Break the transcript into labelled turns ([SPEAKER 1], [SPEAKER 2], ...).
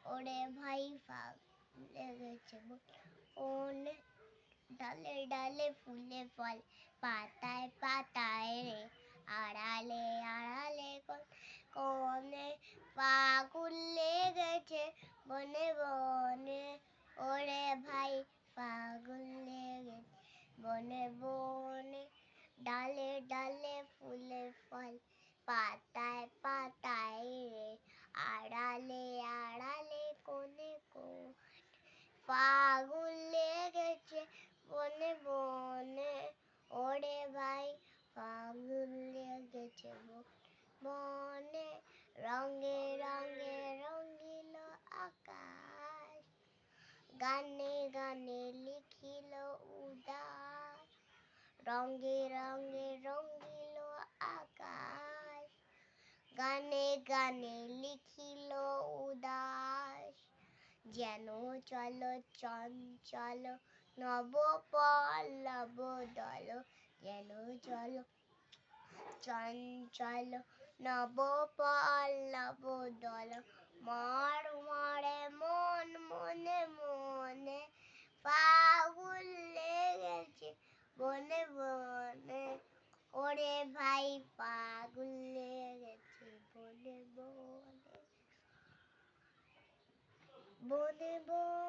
[SPEAKER 1] ওরে ভাই ফাগুন লেগেছে বনে, ডালে ডালে ফুলে ফল, পাতায় পাতায় রে, আড়ালে আড়ালে কোনে, ফাগুন লেগেছে বনে বনে, ওরে ভাই ফাগুন লেগেছে বনে বনে, ডালে ডালে ফুলে ফল, পাতায় পাতায় রে, আড়ালে আড়ালে কোনে কোনে, ফাগুন লেগেছে বনে বনে, ওরে ভাই ফাগুন লেগেছে বনে, রঙে রঙে রঙিল আকাশ, গানে গানে লিখিল উদাস, রঙে রঙে রঙিল আকাশ, গানে গানে লিখিল উদাস, যেন চলো চঞ্চল নব পল্লব দল, যেন চলো চঞ্চল নব পল্লব দল, মর মরে মন মনে মনে, ফাগুন লেগেছে বনে বনে, ওরে ভাই ফাগুন লেগেছে বনে বনে, বনে বনে।